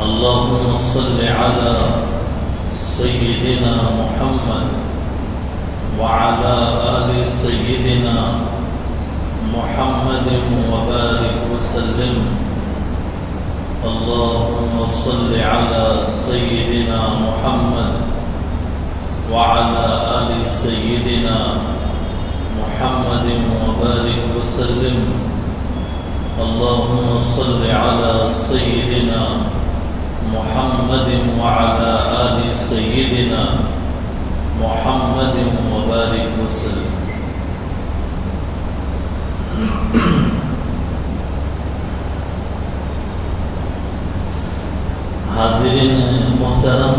اللهم صل على سيدنا محمد وعلى آل سيدنا محمد وبارك وسلم. اللهم صل على سيدنا محمد وعلى آل سيدنا محمد وبارك وسلم. اللهم صل على سيدنا محمد وعلى آل سيدنا محمد وبارك وسلم. حاضرین محترم،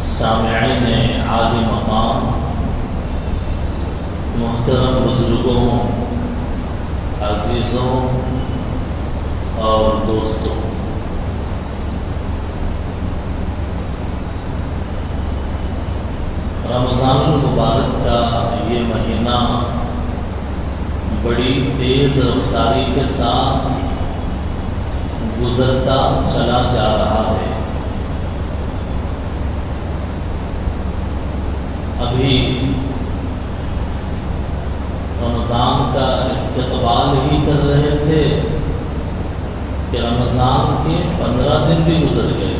سامعین عالی مقام، محترم بزرگوں، عزیزوں اور دوستوں، رمضان المبارک کا یہ مہینہ بڑی تیز رفتاری کے ساتھ گزرتا چلا جا رہا ہے. ابھی رمضان کا استقبال ہی کر رہے تھے کہ رمضان کے 15 دن بھی گزر گئے.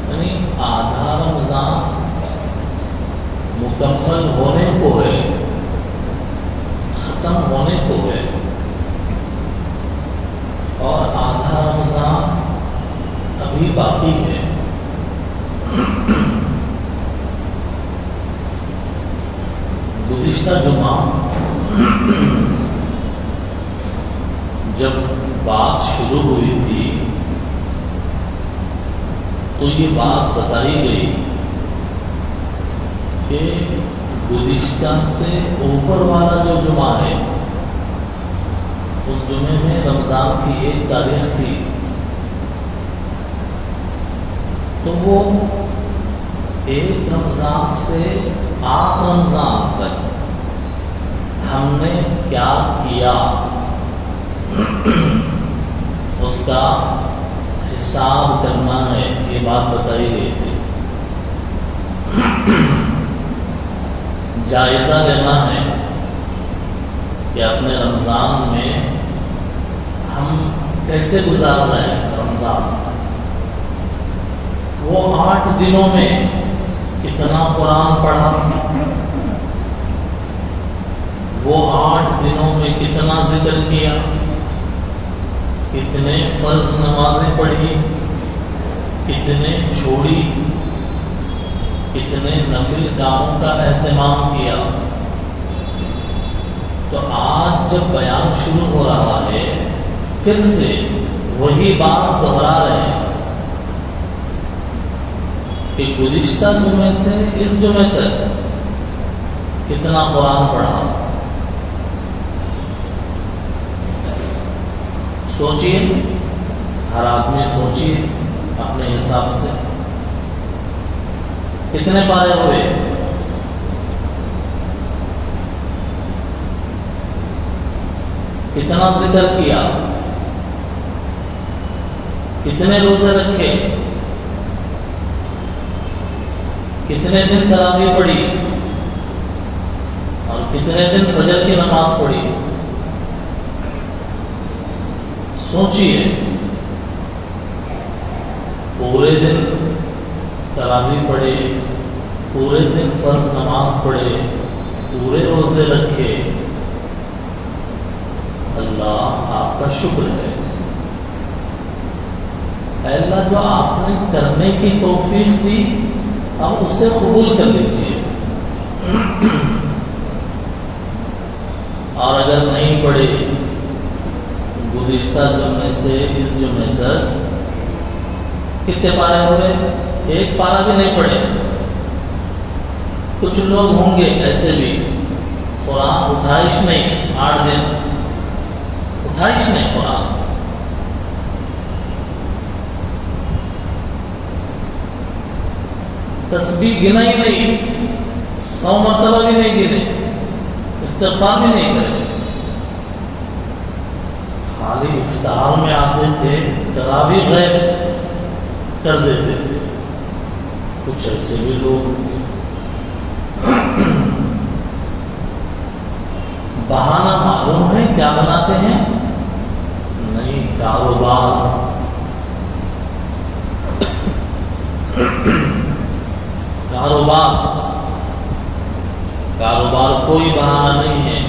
یعنی آدھا رمضان مکمل ہونے کو ہے، ختم ہونے کو ہے، اور آدھا رمضان ابھی باقی ہے. گزشتہ جمعہ جب بات شروع ہوئی تھی تو یہ بات بتائی گئی کہ گزشتہ سے اوپر والا جو جمعہ ہے اس جمعے میں رمضان کی 1 تاریخ تھی، تو وہ 1 رمضان سے 8 رمضان تک ہم نے کیا کیا اس کا حساب کرنا ہے، یہ بات بتائی گئی تھی. جائزہ لینا ہے کہ اپنے رمضان میں ہم کیسے گزار رہے ہیں. رمضان وہ 8 دنوں میں کتنا قرآن پڑھا، وہ 8 دنوں میں کتنا ذکر کیا، کتنے فرض نمازیں پڑھی، کتنے چھوڑی، کتنے نفل کاموں کا اہتمام کیا. تو آج جب بیان شروع ہو رہا ہے پھر سے وہی بات دہرا رہے ہیں کہ گزشتہ جمعے سے اس جمعے تک کتنا قرآن پڑھا. سوچئے، ہر آدمی سوچئے اپنے حساب سے کتنے پارے ہوئے، کتنا ذکر کیا، کتنے روزے رکھے، کتنے دن تراویح پڑھی اور کتنے دن فجر کی نماز پڑھی. سوچئے، پورے دن تراویح پڑھے، پورے دن فرض نماز پڑھے، پورے روزے رکھے. اللہ آپ کا شکر ہے. اے اللہ جو آپ نے کرنے کی توفیق دی اب اسے قبول کر لیجیے، اور اگر نہیں پڑھے گزشتہ جمعے سے اس جمعے تک کتنے پارے ہوئے، 1 پارا بھی نہیں پڑھے. کچھ لوگ ہوں گے ایسے بھی قرآن اٹھائش نہیں، 8 دن اٹھائش نہیں قرآن. تسبیح گنا ہی نہیں، 100 مرتبہ بھی نہیں گنے، استغفار بھی نہیں کرے. خالی افطار میں آتے تھے، تراویح غیب کر دیتے تھے. کچھ ایسے بھی لوگ بہانہ معلوم ہے کیا بناتے ہیں؟ نہیں، کاروبار. کاروبار کوئی بہانہ نہیں ہے.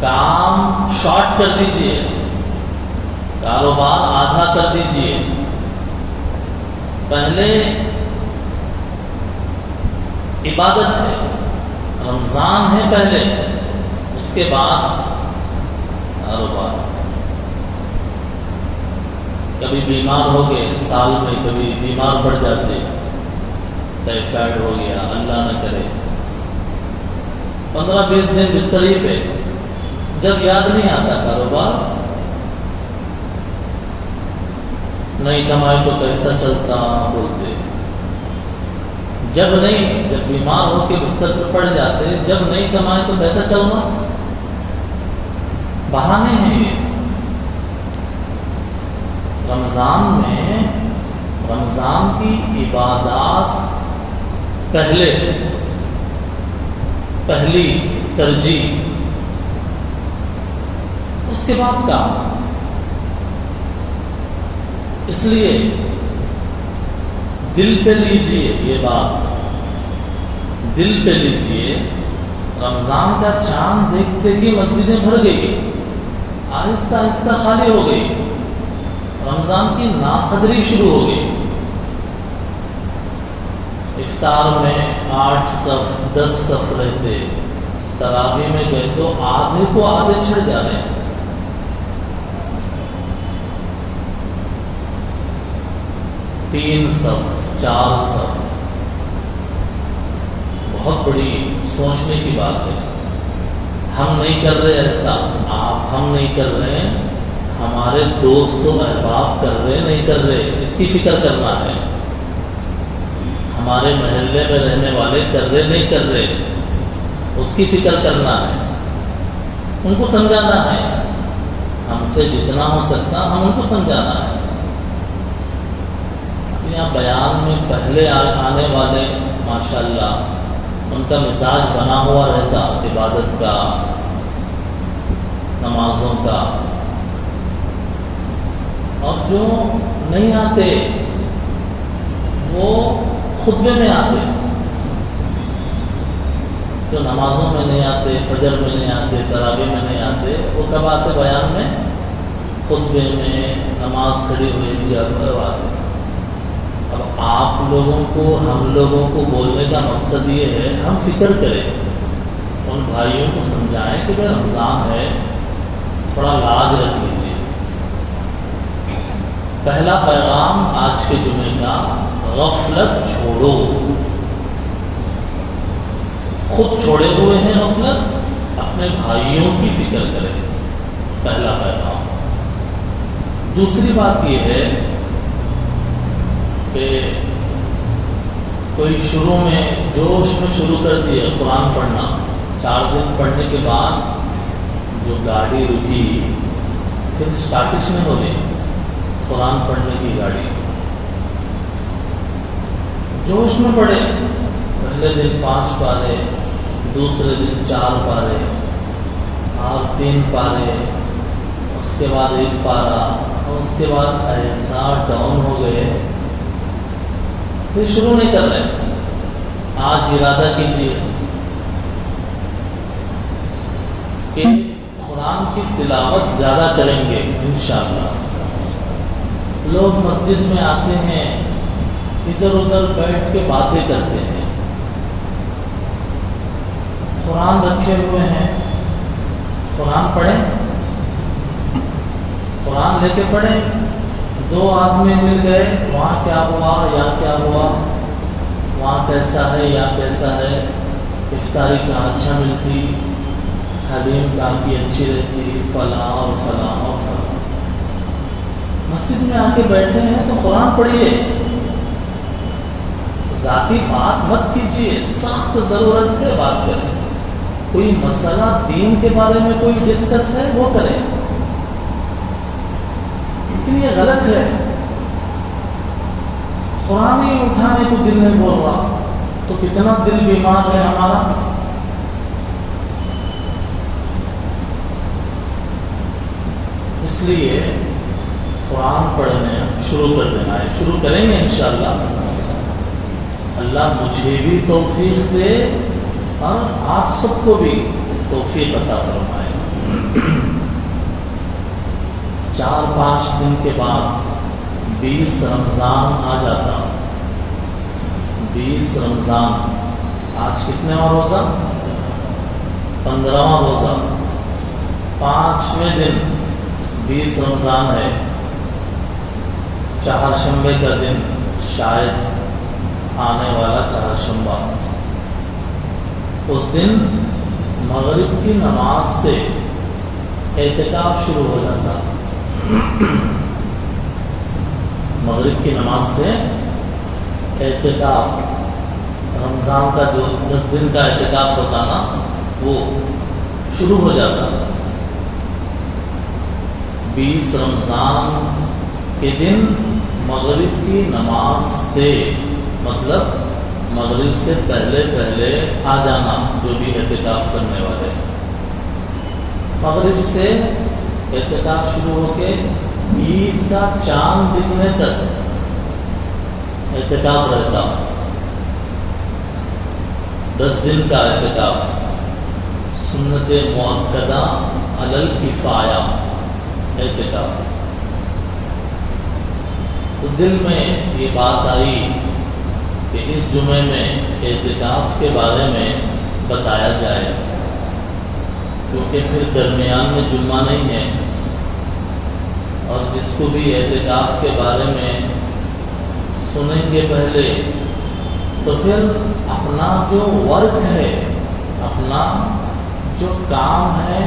کام شارٹ کر دیجئے، کاروبار آدھا کر دیجئے. پہلے عبادت ہے، رمضان ہے پہلے، اس کے بعد کاروبار. کبھی بیمار ہو گئے سال میں، کبھی بیمار پڑ جاتے، ٹائیفائڈ ہو گیا، اللہ نہ کرے، 15-20 دن بستری پہ. جب یاد نہیں آتا کاروبار، نہیں کمائے تو کیسا چلتا بولتے. جب بیمار ہو کے بستر پر پڑ جاتے، جب نہیں کمائے تو کیسا چلنا؟ بہانے ہیں یہ. رمضان میں رمضان کی عبادات پہلی ترجیح، اس کے بعد کام. اس لیے دل پہ لیجئے، یہ بات دل پہ لیجئے. رمضان کا چاند دیکھتے ہی مسجدیں بھر گئی، آہستہ آہستہ خالی ہو گئی. رمضان کی ناقدری شروع ہو گئی. افطار میں 8 صف 10 صف رہتے، تراویح میں گئے تو آدھے کو آدھے چھڑ جا رہے ہیں. 3 صف 4 صف، بہت بڑی سوچنے کی بات ہے. ہم نہیں کر رہے ایسا، ہم نہیں کر رہے ہیں، ہمارے دوست و احباب کر رہے نہیں کر رہے، اس کی فکر کرنا ہے. ہمارے محلے میں رہنے والے کر رہے نہیں کر رہے، اس کی فکر کرنا ہے. ان کو سمجھانا ہے، ہم سے جتنا ہو سکتا ہم ان کو سمجھانا ہے. یہاں بیان میں پہلے آنے والے ماشاءاللہ ان کا مزاج بنا ہوا رہتا عبادت کا، نمازوں کا. اور جو نہیں آتے وہ خطبے میں آتے، جو نمازوں میں نہیں آتے، فجر میں نہیں آتے، تراویح میں نہیں آتے، وہ کب آتے؟ بیان میں، خطبے میں، نماز کھڑی ہوئی جب آتے. اب آپ لوگوں کو، ہم لوگوں کو بولنے کا مقصد یہ ہے ہم فکر کریں، ان بھائیوں کو سمجھائیں کہ بھائی رمضان ہے، تھوڑا لاج رکھ لیجیے. پہلا پیغام آج کے جمعے کا، غفلت چھوڑو. خود چھوڑے ہوئے ہیں غفلت، اپنے بھائیوں کی فکر کریں. پہلا پیغام. دوسری بات یہ ہے کہ کوئی شروع میں جوش میں شروع کر دیا قرآن پڑھنا، 4 دن پڑھنے کے بعد جو گاڑی رکی پھر اسٹارٹش میں ہو گئی قرآن پڑھنے کی گاڑی. جوش میں پڑھے، پہلے دن 5 پارے، دوسرے دن 4 پارے، اور 3 پارے، اس کے بعد 1 پارا، اور اس کے بعد ایسا ڈاؤن ہو گئے پھر شروع نہیں کر رہے. آج ارادہ کیجیے کہ قرآن کی تلاوت زیادہ کریں گے انشاءاللہ. لوگ مسجد میں آتے ہیں، ادھر ادھر بیٹھ کے باتیں کرتے ہیں، قرآن رکھے ہوئے ہیں، قرآن پڑھیں، قرآن لے کے پڑھیں. 2 آدمی مل گئے، وہاں کیا ہوا، یہاں کیا ہوا، وہاں کیسا ہے، یہاں کیسا ہے، افطاری کہاں اچھا ملتی، حلیم کہاں کی اچھی رہتی، فلاں اور فلاں اور فلاں. مسجد میں آ کے بیٹھے ہیں تو قرآن پڑھیے. ذاتی بات مت کیجیے، سخت ضرورت ہے بات کریں. کوئی مسئلہ دین کے بارے میں کوئی ڈسکس ہے وہ کریں. لیکن یہ غلط ہے. قرآن ہی اٹھانے کو دل نہیں بول رہا تو کتنا دل بیمار ہے ہمارا. اس لیے قرآن پڑھنے شروع کر دینا ہے. شروع کریں گے انشاءاللہ. اللہ مجھے بھی توفیق دے اور آپ سب کو بھی توفیق عطا فرمائے. 4-5 دن کے بعد 20 رمضان آ جاتا. 20 رمضان آج کتنےواں روزہ؟ 15واں روزہ. 5ویں دن 20 رمضان ہے. چہارشنبے کا دن شاید آنے والا چہارشنبہ. اس دن مغرب کی نماز سے اعتکاف شروع ہو جاتا. مغرب کی نماز سے اعتکاف، رمضان کا جو 10 دن کا اعتکاف ہوتا نا وہ شروع ہو جاتا. 20 رمضان کے دن مغرب کی نماز سے، مطلب مغرب سے پہلے آ جانا جو بھی اعتکاف کرنے والے. مغرب سے اعتکاف شروع ہو کے عید کا چاند دکھنے تک اعتکاف رہتا. 10 دن کا اعتکاف. سنت مؤکدہ علی الکفایہ اعتکاف. تو دل میں یہ بات آئی کہ اس جمعے میں اعتکاف کے بارے میں بتایا جائے، کیونکہ پھر درمیان میں جمعہ نہیں ہے، اور جس کو بھی اعتکاف کے بارے میں سنیں گے پہلے تو پھر اپنا جو ورک ہے، اپنا جو کام ہے،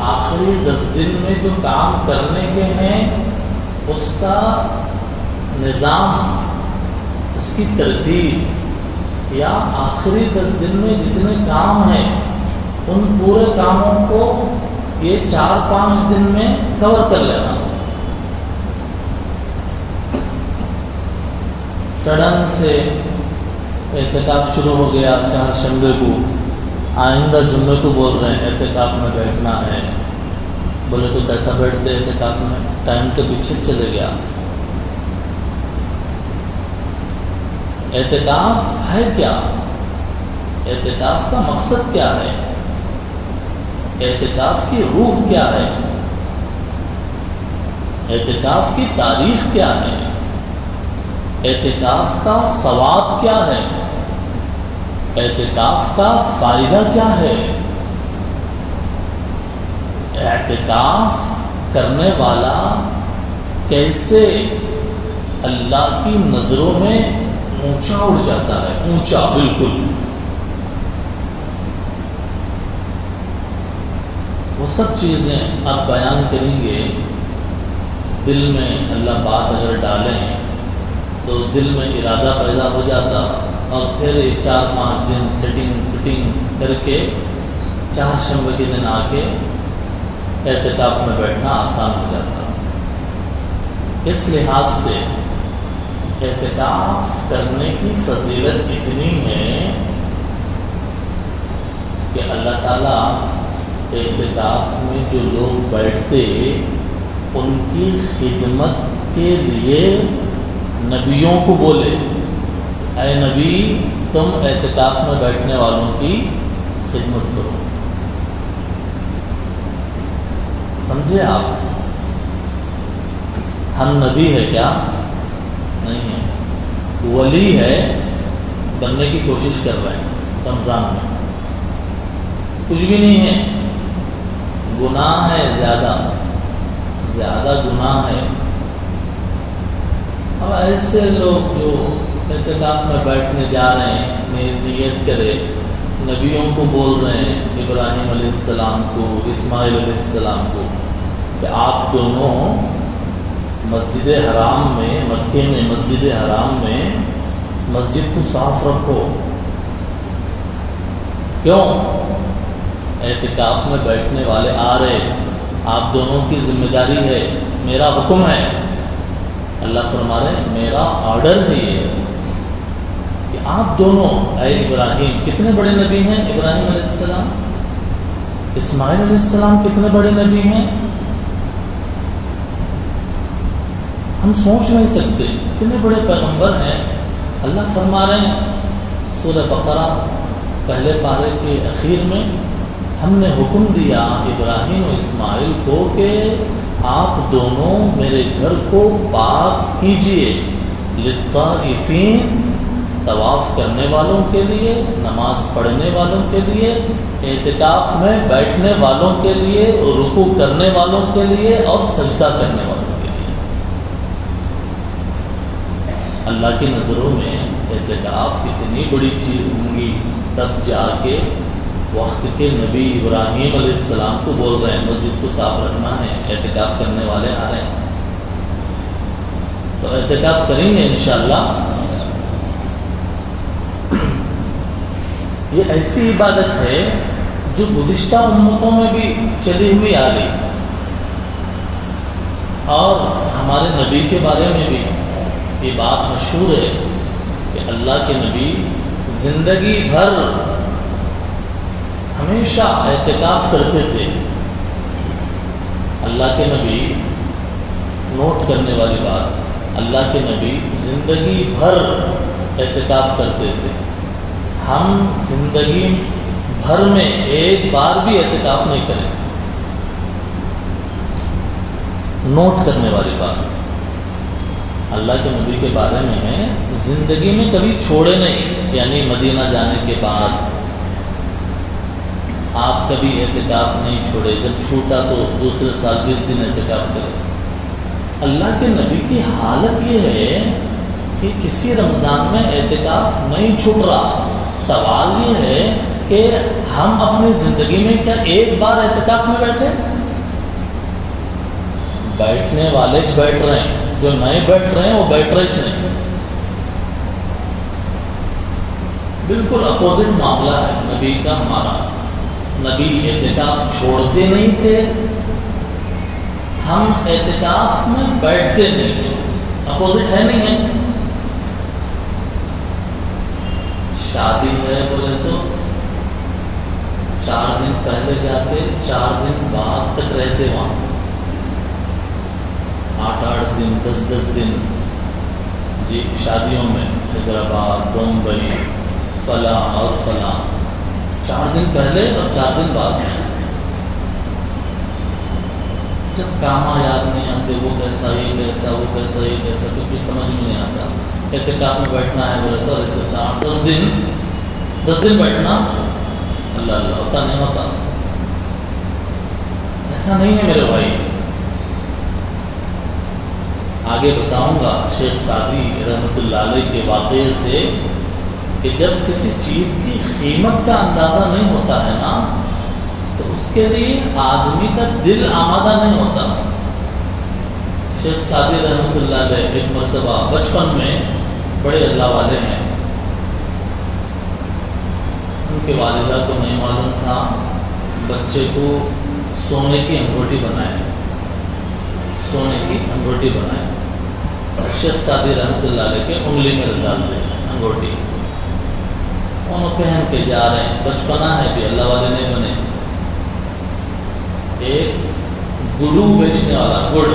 آخری 10 دن میں جو کام کرنے کے ہیں اس کا نظام، اس کی ترتیب، یا آخری 10 دن میں جتنے کام ہیں ان پورے کاموں کو یہ 4-5 دن میں کور کر لینا. سڈن سے اعتکاف شروع ہو گیا چہارشنبے کو، آئندہ جمعے کو بول رہے ہیں اعتکاف میں بیٹھنا ہے. بولے تو کیسا بیٹھتے اعتکاف میں؟ ٹائم تو پیچھے چلے گیا. اعتکاف ہے کیا؟ اعتکاف کا مقصد کیا ہے؟ اعتکاف کی روح کیا ہے؟ اعتکاف کی تاریخ کیا ہے؟ اعتکاف کا ثواب کیا ہے؟ اعتکاف کا فائدہ کیا ہے؟ اعتکاف کرنے والا کیسے اللہ کی نظروں میں اونچا اڑ جاتا ہے، اونچا بالکل. وہ سب چیزیں آپ بیان کریں گے. دل میں اللہ بات اگر ڈالیں تو دل میں ارادہ پیدا ہو جاتا، اور پھر 4-5 دن سیٹنگ فٹنگ کر کے چہارشنبے کے دن آ کے اعتکاف میں بیٹھنا آسان ہو جاتا. اس لحاظ سے اعتکاف کرنے کی فضیلت اتنی ہے کہ اللہ تعالیٰ اعتکاف میں جو لوگ بیٹھتے ان کی خدمت کے لیے نبیوں کو بولے، اے نبی تم اعتکاف میں بیٹھنے والوں کی خدمت کرو. سمجھے آپ؟ ہم نبی ہے کیا؟ نہیں ہے. ولی ہے، بننے کی کوشش کر رہے ہیں رمضان میں. کچھ بھی نہیں ہے، گناہ ہے، زیادہ گناہ ہے. اب ایسے لوگ جو اعتکاف میں بیٹھنے جا رہے ہیں، نیت کرے، نبیوں کو بول رہے ہیں، ابراہیم علیہ السلام کو، اسماعیل علیہ السلام کو، کہ آپ دونوں مسجد حرام میں، مکے میں مسجد حرام میں مسجد کو صاف رکھو. کیوں؟ اعتکاف میں بیٹھنے والے آ رہے، آپ دونوں کی ذمہ داری ہے میرا حکم ہے، اللہ فرما رہے ہیں میرا آرڈر ہے یہ کہ آپ دونوں اے ابراہیم، کتنے بڑے نبی ہیں ابراہیم علیہ السلام، اسماعیل علیہ السلام کتنے بڑے نبی ہیں، ہم سوچ نہیں سکتے اتنے بڑے پیغمبر ہیں۔ اللہ فرما رہے ہیں سورہ بقرہ پہلے پارے کے اخیر میں، ہم نے حکم دیا ابراہیم و اسماعیل کو کہ آپ دونوں میرے گھر کو پاک کیجئے، للطائفین، طواف کرنے والوں کے لیے، نماز پڑھنے والوں کے لیے، اعتکاف میں بیٹھنے والوں کے لیے، رکوع کرنے والوں کے لیے اور سجدہ کرنے والوں کے لیے۔ اللہ کی نظروں میں اعتکاف کتنی بڑی چیز ہوں گی، تب جا کے وقت کے نبی ابراہیم علیہ السلام کو بول رہے ہیں مسجد کو صاف رکھنا ہے، اعتکاف کرنے والے آ رہے ہیں، تو اعتکاف کریں گے انشاءاللہ۔ یہ ایسی عبادت ہے جو گزشتہ امتوں میں بھی چلی ہوئی آ رہی، اور ہمارے نبی کے بارے میں بھی یہ بات مشہور ہے کہ اللہ کے نبی زندگی بھر ہمیشہ اعتکاف کرتے تھے۔ اللہ کے نبی، نوٹ کرنے والی بات، اللہ کے نبی زندگی بھر اعتکاف کرتے تھے۔ ہم زندگی بھر میں ایک بار بھی اعتکاف نہیں کریں، نوٹ کرنے والی بات اللہ کے نبی کے بارے میں ہے، زندگی میں کبھی چھوڑے نہیں، یعنی مدینہ جانے کے بعد آپ کبھی اعتکاف نہیں چھوڑے، جب چھوٹا تو دوسرے سال 20 دن اعتکاف کرے۔ اللہ کے نبی کی حالت یہ ہے کہ کسی رمضان میں اعتکاف نہیں چھوٹ رہا۔ سوال یہ ہے کہ ہم اپنی زندگی میں کیا ایک بار اعتکاف میں بیٹھے؟ بیٹھنے والے بیٹھ رہے ہیں، جو نئے بیٹھ رہے ہیں وہ بیٹھ رہے نہیں۔ بالکل اپوزٹ معاملہ ہے نبی کا ہمارا۔ نبی اعتکاف چھوڑتے نہیں تھے، ہم اعتکاف میں بیٹھتے نہیں تھے، اپوزٹ ہے نہیں ہے۔ شادی ہے بولے تو 4 دن پہلے جاتے، 4 دن بعد تک رہتے وہاں، 8 دن 10 دن، جی شادیوں میں حیدرآباد، بمبئی، فلاں اور فلاں، 4 دن پہلے اور 4 دن بعد۔ جب کام یاد نہیں آتے، وہ کیسا یہ کیسا، وہ کیسا یہ کیسا، کچھ بھی سمجھ میں نہیں آتا۔ اعتکاف میں بیٹھنا ہے بولے تو 10 دن بیٹھنا، اللہ اللہ ہوتا نہیں ہوتا، ایسا نہیں ہے میرے بھائی۔ آگے بتاؤں گا شیخ سعدی رحمۃ اللہ علیہ کے واقعے سے کہ جب کسی چیز کی قیمت کا اندازہ نہیں ہوتا ہے نا، تو اس کے لیے آدمی کا دل آمادہ نہیں ہوتا۔ شیخ سعدی رحمۃ اللہ علیہ ایک مرتبہ بچپن میں، بڑے اللہ والے ہیں، ان کے والدہ کو نہیں معلوم تھا، بچے کو سونے کی انگوٹھی بنائے، سونے کی انگوٹھی بنائے، شیخ سعدی رحمۃ اللہ علیہ کے انگلی میں ڈال دیں انگوٹھی، انہوں پہن کے جا رہے ہیں، بچپنا ہے بھی، اللہ والے نہیں بنے۔ ایک گڑو بیچنے والا، گڑ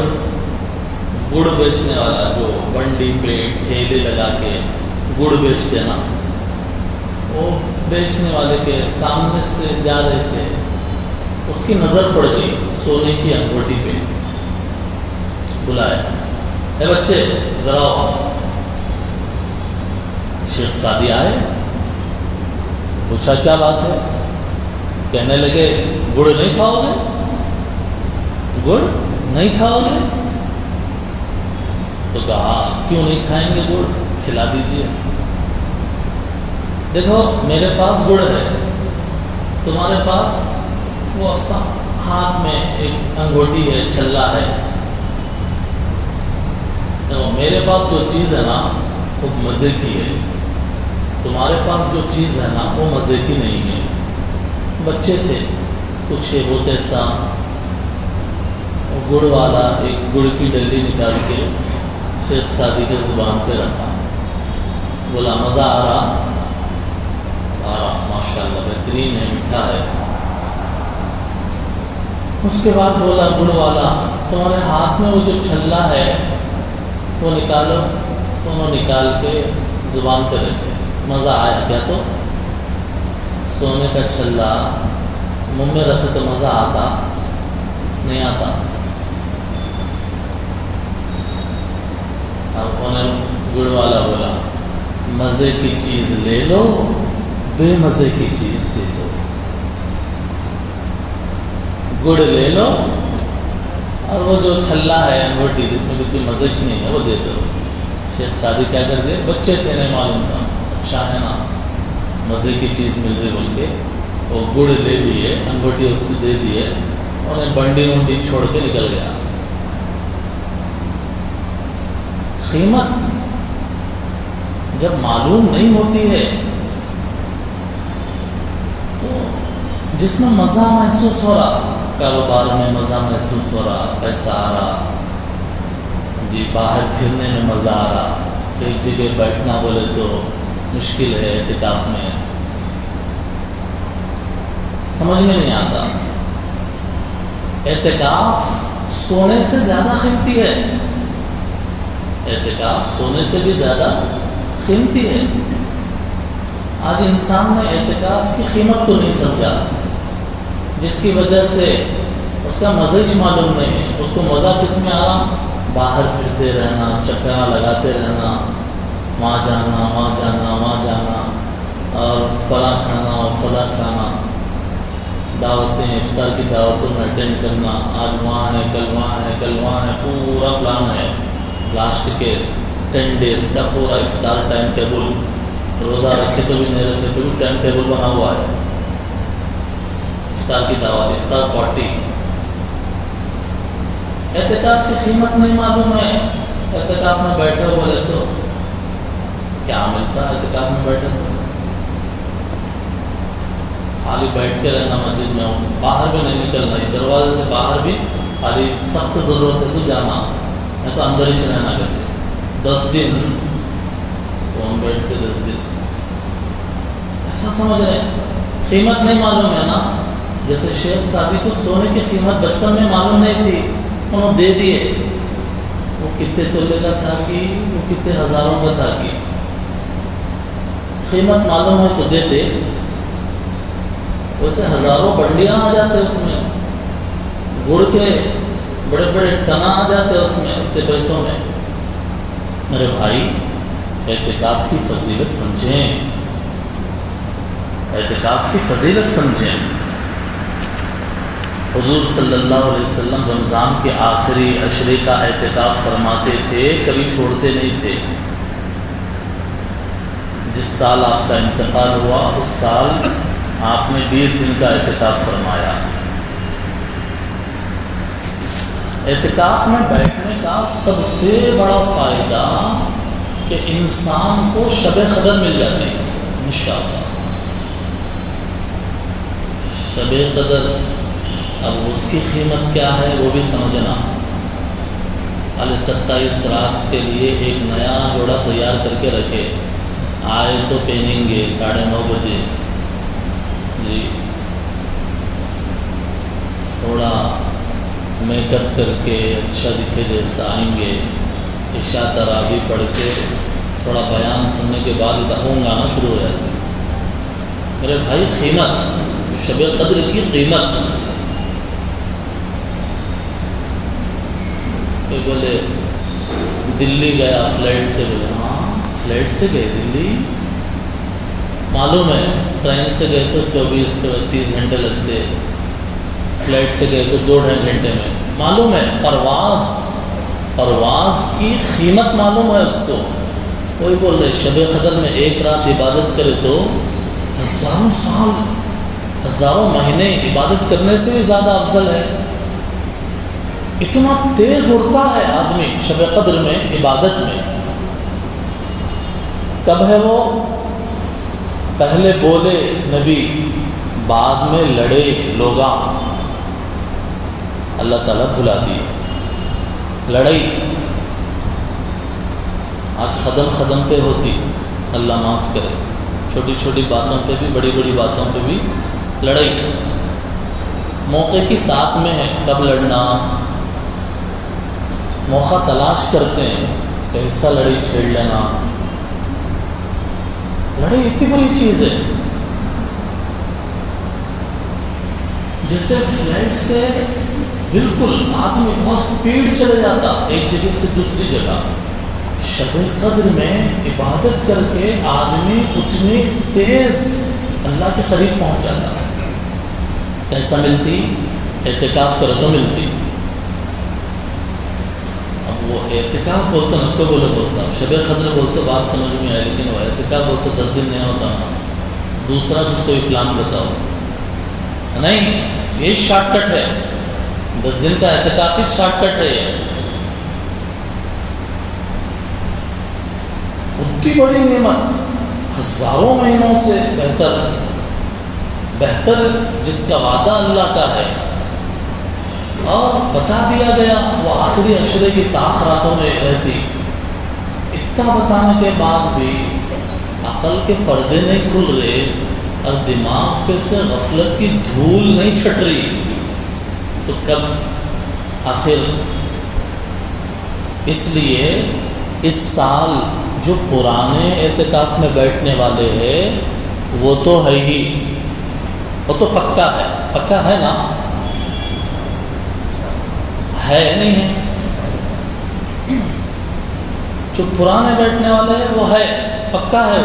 بیچنے والا، جو بنڈی پہ ٹھیلے لگا کے گڑ بیچتے نا، وہ بیچنے والے کے سامنے سے جا رہے تھے، اس کی نظر پڑ گئی سونے کی انگوٹھی پہ، بلائے، اے بچے ذرا آؤ۔ شیخ سعدی آئے، پوچھا کیا بات ہے؟ کہنے لگے گڑ نہیں کھاؤ گے؟ گڑ نہیں کھاؤ گے؟ تو کہا کیوں نہیں کھائیں گے گڑ، کھلا دیجیے۔ دیکھو میرے پاس گڑ ہے، تمہارے پاس وہ ہاتھ میں ایک انگوٹھی ہے، چھلا ہے۔ دیکھو میرے پاس جو چیز ہے نا وہ مزے کی ہے، تمہارے پاس جو چیز ہے نا وہ مزے کی نہیں ہے۔ بچے تھے، کچھ ہے وہ کیسا، وہ گڑ والا ایک گڑ کی ڈلی نکال کے شیخ سعدی کے زبان پہ رکھا، بولا مزہ آ رہا ماشاء اللہ بہترین ہے، میٹھا ہے۔ اس کے بعد بولا گڑ والا تمہارے ہاتھ میں وہ جو چھلا ہے وہ نکالو، تو انہوں نے نکال کے زبان پہ رکھے۔ مزہ آیا کیا؟ تو سونے کا چھلا منہ میں رکھے تو مزہ آتا نہیں آتا؟ اب انہیں گڑ والا بولا مزے کی چیز لے لو، بے مزے کی چیز دے دو۔ گڑ لے لو اور وہ جو چھلا ہے انگوٹی جس میں کوئی مزش نہیں ہے وہ دے دو۔ شیخ سعدی کیا کر دے، بچے تھے نہیں معلوم تھا، اچھا ہے نا مزے کی چیز مل رہی بول کے وہ گڑ لے لیے، انگوٹی اس کو دے دیے، انہیں بنڈی ونڈی چھوڑ کے نکل گیا۔ قیمت جب معلوم نہیں ہوتی ہے تو جس میں مزہ محسوس ہو رہا، کاروبار میں مزہ محسوس ہو رہا، پیسہ آ رہا، جی باہر پھرنے میں مزہ آ رہا، ایک جگہ بیٹھنا بولے تو مشکل ہے اعتکاف میں، سمجھ میں نہیں آتا۔ اعتکاف سونے سے زیادہ قیمتی ہے، اعتکاف سونے سے بھی زیادہ قیمتی ہے۔ آج انسان نے اعتکاف کی قیمت کو نہیں سمجھا، جس کی وجہ سے اس کا مزہ ہی معلوم نہیں ہے۔ اس کو مزہ کس میں آ رہا؟ باہر پھرتے رہنا، چکریں لگاتے رہنا، وہاں جانا وہاں جانا وہاں جانا، اور فلاں کھانا اور فلاں کھانا، دعوتیں افطار کی دعوتوں میں اٹینڈ کرنا، آج وہاں ہے کل وہاں ہے کل وہاں ہے، پورا پلان ہے لاسٹ کے 10 days کا پورا افطار ٹائم ٹیبل، روزہ رکھے تو بھی نہیں رکھے تو بھی ٹائم ٹیبل بنا ہوا ہے، افطار کی دعوت، افطار پارٹی۔ اعتکاف کی قیمت نہیں معلوم ہے۔ اعتکاف میں بیٹھے بولے تو کیا ملتا ہے؟ اعتکاف میں بیٹھے تو خالی بیٹھ کے رہنا مسجد میں، باہر بھی نہیں نکلنا، دروازے سے باہر بھی خالی سخت ضرورت ہے تو جانا، میں تو اندر ہی رہنا کرتے 10 دن کون بیٹھتے 10 دن، ایسا سمجھ رہے ہیں؟ قیمت نہیں معلوم ہے نا۔ جیسے شیخ سعدی کو سونے کی قیمت بچپن میں معلوم نہیں تھی، انہوں دے دیے، وہ کتنے تولے کا تھا کہ وہ کتنے ہزاروں کا تھا کہ قیمت معلوم ہے تو دیتے، ویسے ہزاروں بنڈیاں آ جاتے اس میں، گڑ کے بڑے بڑے ٹنا آ جاتے اس میں اتنے پیسوں میں۔ میرے بھائی اعتکاف کی فضیلت سمجھیں، اعتکاف کی فضیلت سمجھیں۔ حضور صلی اللہ علیہ وسلم رمضان کے آخری عشرے کا اعتکاف فرماتے تھے، کبھی چھوڑتے نہیں تھے۔ جس سال آپ کا انتقال ہوا اس سال آپ نے 20 دن کا اعتکاف فرمایا۔ اعتکاف میں بیٹھنے کا سب سے بڑا فائدہ کہ انسان کو شب قدر مل جاتی ہے انشاءاللہ۔ شب قدر اب اس کی قیمت کیا ہے وہ بھی سمجھنا۔ 27 رات کے لیے ایک نیا جوڑا تیار کر کے رکھے، آئے تو پہنیں گے 9:30 بجے، جی تھوڑا میک اپ کر کے اچھا دکھے جیسا آئیں گے، عشاء تراویح پڑھ کے تھوڑا بیان سننے کے بعد اونگ آنا شروع ہو جاتی ہے۔ میرے بھائی قیمت، شب قدر کی قیمت۔ بولے دلی گیا فلائٹ سے، بولے ہاں فلائٹ سے گئے دلی، معلوم ہے ٹرین سے گئے تو 24-30 گھنٹے لگتے، فلائٹ سے گئے تو 2-2.5 گھنٹے میں، معلوم ہے پرواز کی قیمت معلوم ہے اس کو۔ کوئی بول رہے شب قدر میں ایک رات عبادت کرے تو ہزاروں سال ہزاروں مہینے عبادت کرنے سے بھی زیادہ افضل ہے۔ اتنا تیز اڑتا ہے آدمی شب قدر میں عبادت میں۔ کب ہے وہ؟ پہلے بولے نبی، بعد میں لڑے لوگاں۔ اللہ تعالیٰ بھلا دیے. لڑائی آج قدم پہ ہوتی، اللہ معاف کرے. چھوٹی چھوٹی باتوں پہ بھی، بڑی بڑی باتوں پہ بھی لڑائی. موقع کی طاق میں ہے کب لڑنا. موقع تلاش کرتے ہیں کہ حصہ لڑائی چھیڑ لینا. لڑائی اتنی بڑی چیز ہے. جیسے فلائٹ سے بالکل آدمی بہت سپیڈ چلے جاتا ایک جگہ سے دوسری جگہ. شب قدر میں عبادت کر کے آدمی اتنی تیز اللہ کے قریب پہنچ جاتا. کیسا ملتی؟ اعتکاف کرو تو ملتی. اب وہ اعتکاف بولتے نا کو بولو دوست صاحب، شب قدر بولتے بات سمجھ میں آئے، لیکن وہ اعتکاف بولتے 10 دن نہیں ہوتا نا. دوسرا کچھ کوئی پلان بتاؤ. نہیں، یہ شارٹ کٹ ہے. 10 دن کا اعتکاف ہی شارٹ کٹ ہے. اتنی بڑی نعمت، ہزاروں مہینوں سے بہتر جس کا وعدہ اللہ کا ہے. اور بتا دیا گیا وہ آخری عشرے کی تاخراتوں میں رہتی. اتنا بتانے کے بعد بھی عقل کے پردے نہیں کھل رہے اور دماغ پہ سے غفلت کی دھول نہیں چھٹ رہی، تو کب آخر. اس لیے اس سال جو پرانے اعتکاف میں بیٹھنے والے ہیں وہ تو ہے ہی، وہ تو پکا ہے. پکا ہے نا؟ ہے نہیں ہے؟ جو پرانے بیٹھنے والے ہیں وہ ہے، پکا ہے.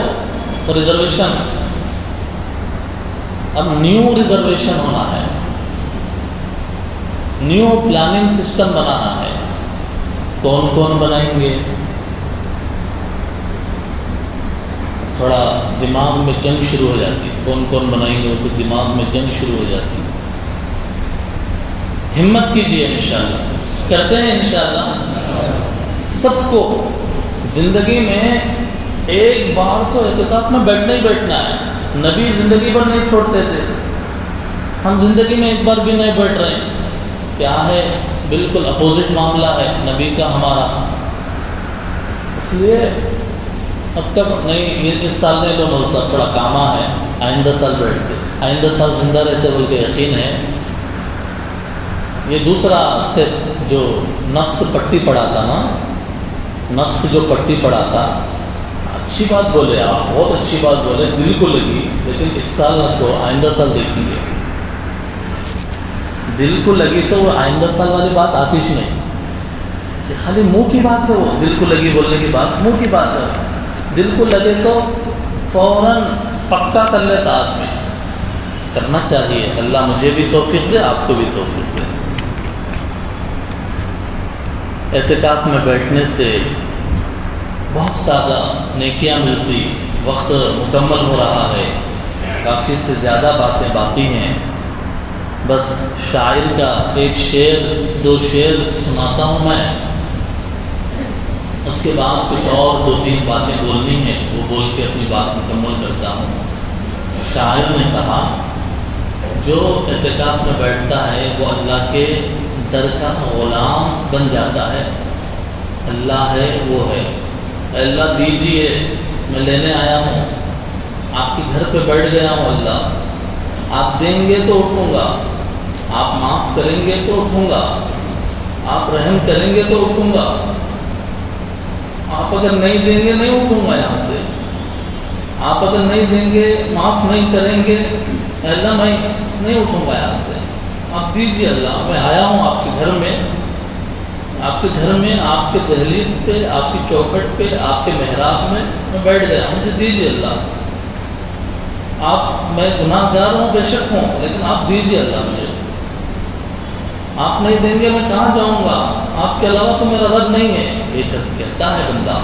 وہ ریزرویشن، اب نیو ریزرویشن ہونا ہے، نیو پلاننگ سسٹم بنانا ہے. کون کون بنائیں گے؟ تھوڑا دماغ میں جنگ شروع ہو جاتی. کون کون بنائیں گے وہ تو دماغ میں جنگ شروع ہو جاتی. ہمت کیجئے، انشاءاللہ کرتے ہیں. انشاءاللہ سب کو زندگی میں ایک بار تو اعتکاف میں بیٹھنا ہی بیٹھنا ہے. نبی زندگی بھر نہیں چھوڑتے تھے، ہم زندگی میں ایک بار بھی نہیں بیٹھ رہے ہیں. کیا ہے؟ بالکل اپوزٹ معاملہ ہے نبی کا ہمارا. اس لیے اب تک نہیں، اس سال نہیں لو موسا تھوڑا کاما ہے، آئندہ سال بیٹھتے، آئندہ سال زندہ رہتے بول کے یقین ہے. یہ دوسرا اسٹیپ جو نفس پٹی پڑھاتا نا، نفس جو پٹی پڑھاتا، اچھی بات بولے آپ، بہت اچھی بات بولے، دل کو لگی، لیکن اس سال نہ کو آئندہ سال دیکھیے. دل کو لگی تو وہ آئندہ سال والی بات آتی ہی نہیں. یہ خالی منہ کی بات ہے، وہ دل کو لگی بولنے کی بات منہ کی بات ہے. دل کو لگے تو فوراً پکا کر لیتا آدمی. کرنا چاہیے. اللہ مجھے بھی توفیق دے، آپ کو بھی توفیق دے. اعتکاف میں بیٹھنے سے بہت زیادہ نیکیاں ملتی. وقت مکمل ہو رہا ہے، کافی سے زیادہ باتیں باقی ہیں. بس شاعر کا ایک شعر، 2 شعر سناتا ہوں میں، اس کے بعد کچھ اور 2-3 باتیں بولنی ہیں، وہ بول کے اپنی بات مکمل کرتا ہوں. شاعر نے کہا جو اعتکاف میں بیٹھتا ہے وہ اللہ کے در کا غلام بن جاتا ہے. اللہ ہے، وہ ہے. اللہ دیجیے، میں لینے آیا ہوں، آپ کے گھر پہ بیٹھ گیا ہوں. اللہ آپ دیں گے تو اٹھوں گا، آپ معاف کریں گے تو اٹھوں گا، آپ رحم کریں گے تو اٹھوں گا. آپ اگر نہیں دیں گے نہیں اٹھوں گا یہاں سے. آپ اگر نہیں دیں گے، معاف نہیں کریں گے، اللہ میں نہیں اٹھوں گا یہاں سے. آپ دیجیے اللہ، میں آیا ہوں آپ کے گھر میں، آپ کے گھر میں، آپ کے دہلیز پہ، آپ کی چوکھٹ پہ، آپ کے محراب میں بیٹھ گیا. مجھے دیجیے اللہ. آپ، میں گناہ گار ہوں، بے شک ہوں، لیکن آپ دیجیے اللہ مجھے. آپ نہیں دیں گے میں کہاں جاؤں گا؟ آپ کے علاوہ تو میرا رب نہیں ہے. یہ کہتا ہے بندہ،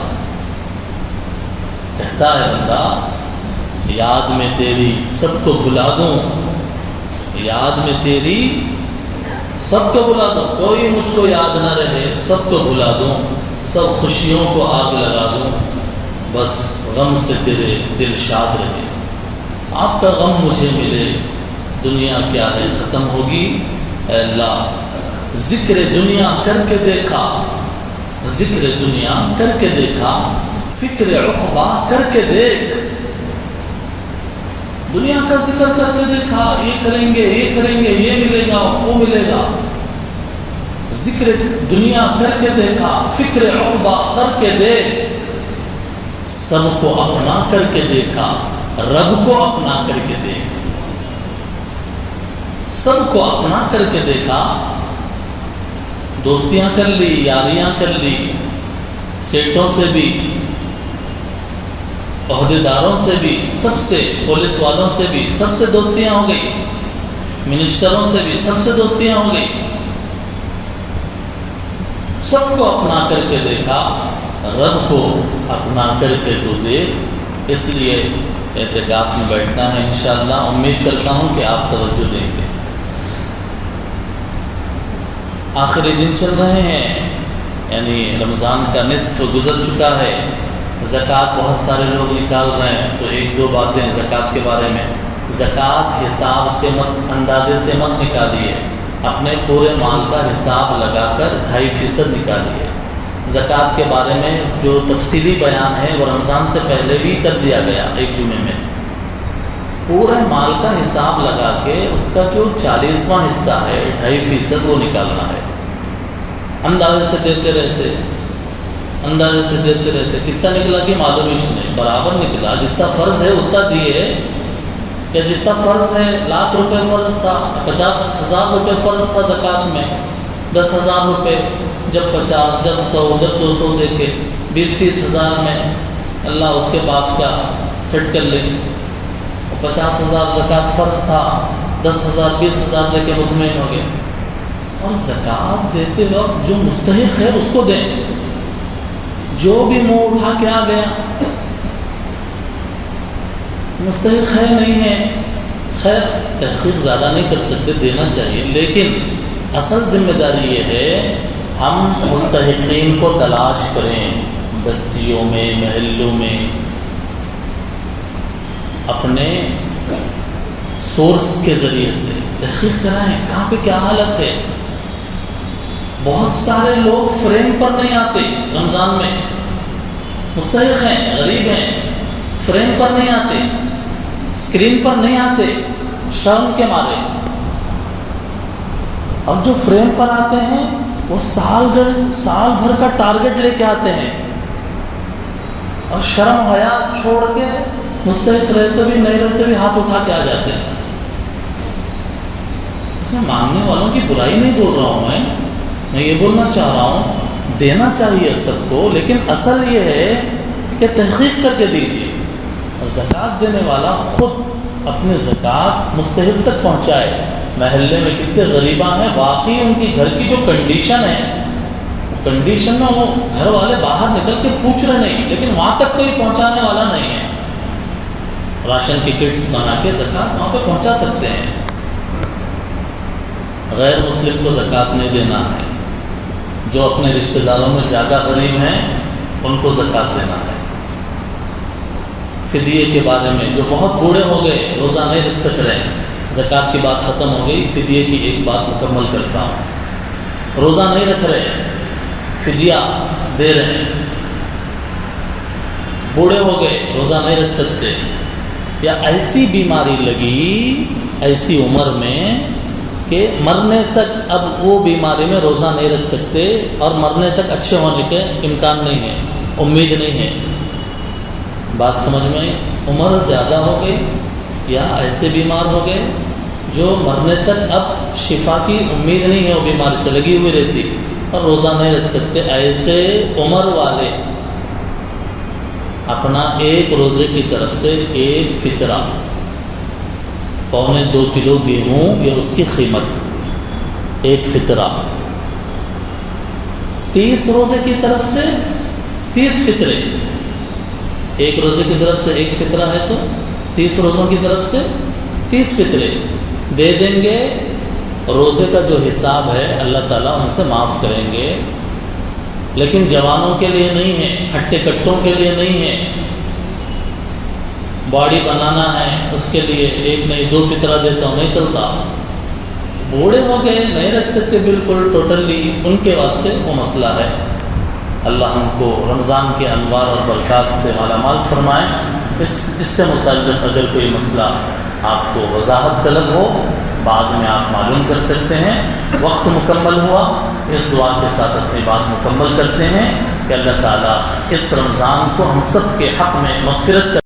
کہتا ہے بندہ یاد میں تیری سب کو بھلا دوں، یاد میں تیری سب کو بھلا دوں، کوئی مجھ کو یاد نہ رہے، سب کو بھلا دوں، سب خوشیوں کو آگ لگا دوں، بس غم سے تیرے دل شاد رہے. آپ کا غم مجھے ملے، دنیا کیا ہے ختم ہوگی. اے اللہ ذکر دنیا کر کے دیکھا، ذکر دنیا کر کے دیکھا، فکر عقبہ کر کے دیکھ، دنیا کا ذکر کر کے دیکھا، یہ کریں گے یہ کریں گے، یہ ملے گا وہ ملے گا، ذکر دنیا کر کے دیکھا، فکر عقبہ کر کے دیکھ، سب کو اپنا کر کے دیکھا، رب کو اپنا کر کے دیکھ، سب کو اپنا کر کے دیکھا، دوستیاں کر لی، یاریاں کر لی، سیٹوں سے بھی، عہدیداروں سے بھی، سب سے، پولیس والوں سے بھی سب سے دوستیاں ہو گئی، منسٹروں سے بھی سب سے دوستیاں ہو گئی، سب کو اپنا کر کے دیکھا، رب کو اپنا کر کے تو دیکھ۔ اس لیے اعتکاف میں بیٹھنا ہے انشاءاللہ، امید کرتا ہوں کہ آپ توجہ دیں گے۔ آخری دن چل رہے ہیں، یعنی رمضان کا نصف گزر چکا ہے، زکوٰۃ بہت سارے لوگ نکال رہے ہیں، تو ایک دو باتیں زکوٰۃ کے بارے میں۔ زکوٰۃ حساب سے مت، اندازے سے مت نکالیے، اپنے پورے مال کا حساب لگا کر 2.5% نکالیے۔ زکوٰۃ کے بارے میں جو تفصیلی بیان ہے وہ رمضان سے پہلے بھی کر دیا گیا ایک جمعے میں۔ پورے مال کا حساب لگا کے اس کا جو 40واں حصہ ہے 2.5% وہ نکالنا ہے۔ اندازے سے دیتے رہتے، اندازے سے دیتے رہتے، کتنا نکلا کہ معلوم ہی نہیں، برابر نکلا، جتنا فرض ہے اتنا دیے، یا جتنا فرض ہے، 1,00,000 روپے فرض تھا، 50,000 روپے فرض تھا زکوٰۃ میں، 10,000 روپے، جب 50، جب 100، جب 200 دے کے 20-30 ہزار میں اللہ اس کے بعد کا سیٹ کر لے۔ 50,000 زکوٰۃ فرض تھا، 10,000 20,000 دے کے مطمئن ہو گئے۔ اور زکوٰۃ دیتے وقت جو مستحق ہے اس کو دیں، جو بھی منہ اٹھا کے آ گیا مستحق ہے نہیں ہے، خیر تحقیق زیادہ نہیں کر سکتے، دینا چاہیے، لیکن اصل ذمہ داری یہ ہے ہم مستحقین کو تلاش کریں، بستیوں میں، محلوں میں، اپنے سورس کے ذریعے سے تحقیق کرائیں کہاں پہ کیا حالت ہے۔ بہت سارے لوگ فریم پر نہیں آتے، رمضان میں مستحق ہیں، غریب ہیں، فریم پر نہیں آتے، اسکرین پر نہیں آتے، شرم کے مارے۔ اب جو فریم پر آتے ہیں وہ سال بھر کا ٹارگٹ لے کے آتے ہیں، اور شرم حیا چھوڑ کے مستحق رہتے بھی نہیں رہتے بھی ہاتھ اٹھا کے آ جاتے ہیں۔ اس میں مانگنے والوں کی برائی نہیں بول رہا ہوں، میں یہ بولنا چاہ رہا ہوں دینا چاہیے سب کو، لیکن اصل یہ ہے کہ تحقیق کر کے دیجیے، اور زکوٰۃ دینے والا خود اپنے زکوٰۃ مستحق تک پہنچائے۔ محلے میں کتنے غریباں ہیں، واقعی ان کی گھر کی جو کنڈیشن ہے، کنڈیشن میں وہ گھر والے باہر نکل کے پوچھ رہے نہیں، لیکن وہاں تک کوئی پہنچانے والا نہیں ہے۔ راشن کی کٹس بنا کے زکوٰۃ وہاں پہ پہنچا سکتے ہیں۔ غیر مسلم کو زکوٰۃ نہیں دینا ہے، جو اپنے رشتہ داروں میں زیادہ غریب ہیں ان کو زکوٰۃ دینا ہے۔ فدیے کے بارے میں جو بہت بوڑھے ہو گئے، روزہ نہیں رکھ سک رہے ہیں، زکوٰۃ کی بات ختم ہو گئی، فدیے کی ایک بات مکمل کرتا ہوں۔ روزہ نہیں رکھ رہے، فدیہ دے رہے ہیں، بوڑھے ہو گئے، روزہ نہیں رکھ سکتے، یا ایسی بیماری لگی ایسی عمر میں کہ مرنے تک اب وہ بیماری میں روزہ نہیں رکھ سکتے، اور مرنے تک اچھے ہونے کے امکان نہیں ہے، امید نہیں ہے۔ بات سمجھ میں، عمر زیادہ ہو گئی یا ایسے بیمار ہو گئے جو مرنے تک اب شفا کی امید نہیں ہے، وہ بیماری سے لگی ہوئی رہتی اور روزہ نہیں رکھ سکتے، ایسے عمر والے اپنا ایک روزے کی طرف سے ایک فطرہ، 2.25 کلو گیہوں یا اس کی قیمت، ایک فطرہ، 30 روزے کی طرف سے 30 فطرے، ایک روزے کی طرف سے ایک فطرہ ہے تو 30 روزوں کی طرف سے 30 فطرے دے دیں گے۔ روزے کا جو حساب ہے اللہ تعالیٰ ان سے معاف کریں گے، لیکن جوانوں کے لیے نہیں ہے، ہٹے کٹوں کے لیے نہیں ہے۔ باڈی بنانا ہے اس کے لیے ایک نہیں 2 فطرہ دیتا ہوں نہیں چلتا، بوڑھے ہو گئے نہیں رکھ سکتے بالکل ٹوٹلی، ان کے واسطے وہ مسئلہ ہے۔ اللہ ہم کو رمضان کے انوار اور برکات سے مالا مال فرمائے۔ اس سے متعلق اگر کوئی مسئلہ آپ کو وضاحت طلب ہو بعد میں آپ معلوم کر سکتے ہیں۔ وقت مکمل ہوا، اس دعا کے ساتھ اپنی بات مکمل کرتے ہیں کہ اللہ تعالیٰ اس رمضان کو ہم سب کے حق میں مغفرت